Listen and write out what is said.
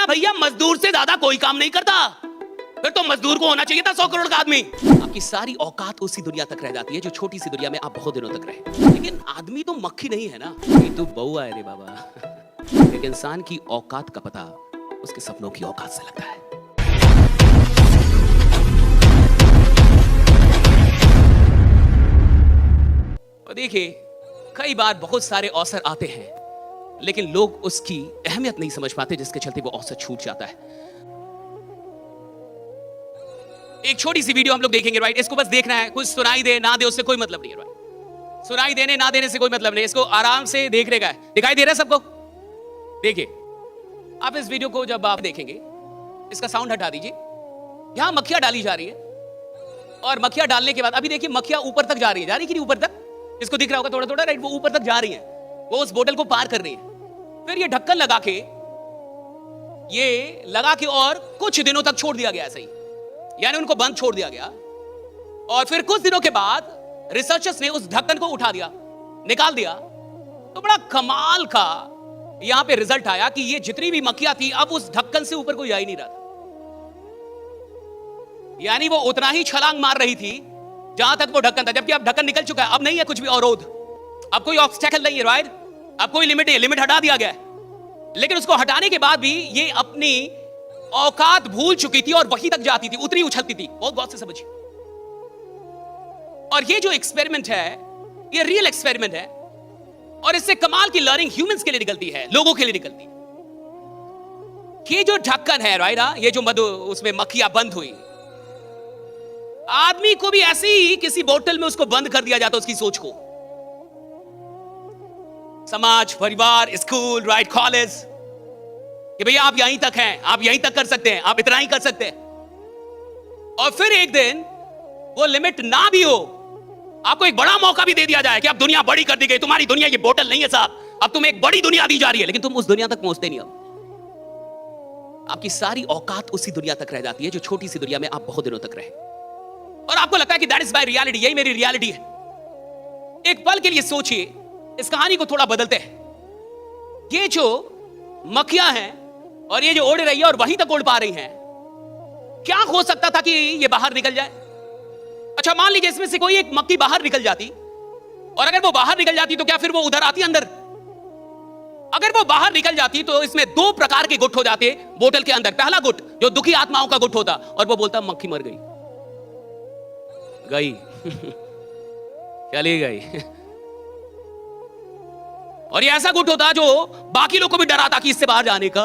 भैया मजदूर से ज्यादा कोई काम नहीं करता, फिर तो मजदूर को होना चाहिए था 100 करोड़ का आदमी। आपकी सारी औकात उसी दुनिया तक रह जाती है जो छोटी सी दुनिया में आप बहुत दिनों तक रहे। लेकिन आदमी तो मक्खी नहीं है ना, ये तो बउआ है रे बाबा। एक इंसान की औकात का पता उसके सपनों की औकात से लगता है। और देखिए, कई बार बहुत सारे अवसर आते हैं लेकिन लोग उसकी अहमियत नहीं समझ पाते, जिसके चलते वो अवसर छूट जाता है। एक छोटी सी वीडियो हम लोग देखेंगे, राइट। इसको बस देखना है, कुछ सुनाई दे ना दे उससे कोई मतलब नहीं है, राइट। सुनाई देने ना देने से कोई मतलब नहीं, इसको आराम से देखने का है। दिखाई दे रहा है सबको? देखिए, आप इस वीडियो को जब आप देखेंगे, इसका साउंड हटा दीजिए। यहां मक्खियां डाली जा रही है और मक्खियां डालने के बाद अभी देखिए मक्खियां ऊपर तक जा रही है कि नहीं? ऊपर तक, इसको दिख रहा होगा थोड़ा थोड़ा, राइट। वो ऊपर तक जा रही है, वो उस बोतल को पार कर रही है। फिर ये ढक्कन लगा के और कुछ दिनों तक छोड़ दिया गया ऐसे ही, यानी उनको बंद छोड़ दिया गया। और फिर कुछ दिनों के बाद रिसर्चर्स ने उस ढक्कन को उठा दिया, निकाल दिया। तो बड़ा कमाल का यहां पे रिजल्ट आया कि ये जितनी भी मक्खियां थी अब उस ढक्कन से ऊपर कोई जा ही नहीं रहा था। यानी वो उतना ही छलांग मार रही थी जहां तक वो ढक्कन था, जबकि अब ढक्कन निकल चुका है। अब नहीं है कुछ भी अवरोध, अब कोई ऑब्स्टेकल नहीं है, राइट। अब कोई लिमिट नहीं है, लिमिट हटा दिया गया है। लेकिन उसको हटाने के बाद भी ये अपनी औकात भूल चुकी थी और वहीं तक जाती थी, उतनी उछलती थी। बहुत गौर से समझिए। और ये जो एक्सपेरिमेंट है, ये रियल एक्सपेरिमेंट है और इससे कमाल की लर्निंग ह्यूमंस के लिए निकलती है, लोगों के लिए निकलती है। ये जो ढक्कन है, राइट, ये जो मधु उसमें मक्खियां बंद हुई, आदमी को भी ऐसे ही किसी बोतल में उसको बंद कर दिया जाता, उसकी सोच को। समाज, परिवार, स्कूल, राइट, कॉलेज, कि भैया आप यहीं तक हैं, आप यहीं तक कर सकते हैं, आप इतना ही कर सकते हैं। और फिर एक दिन वो लिमिट ना भी हो, आपको एक बड़ा मौका भी दे दिया जाए कि अब दुनिया बड़ी कर दी गई, तुम्हारी दुनिया ये बोतल नहीं है साहब, अब तुम्हें एक बड़ी दुनिया दी जा रही है, लेकिन तुम उस दुनिया तक पहुंचते नहीं। अब आपकी सारी औकात उसी दुनिया तक रह जाती है जो छोटी सी दुनिया में आप बहुत दिनों तक रहे। और आपको लगता है कि दैट इज माय रियलिटी, यही मेरी रियलिटी है। एक पल के लिए सोचिए, इस कहानी को थोड़ा बदलते हैं। ये जो मक्खियां हैं और ये जो उड़ रही है और वहीं तक उड़ पा रही हैं, क्या हो सकता था कि ये बाहर निकल जाए? अच्छा, मान लीजिए इसमें से कोई एक मक्खी बाहर निकल जाती, और अगर वो बाहर निकल जाती तो क्या फिर वो उधर आती अंदर? अगर वो बाहर निकल जाती तो इसमें दो प्रकार के गुट हो जाते बोतल के अंदर। पहला गुट जो दुखी आत्माओं का गुट होता और वो बोलता मक्खी मर गई चली गई। और ये ऐसा गुट होता जो बाकी लोगों को भी डराता कि इससे बाहर जाने का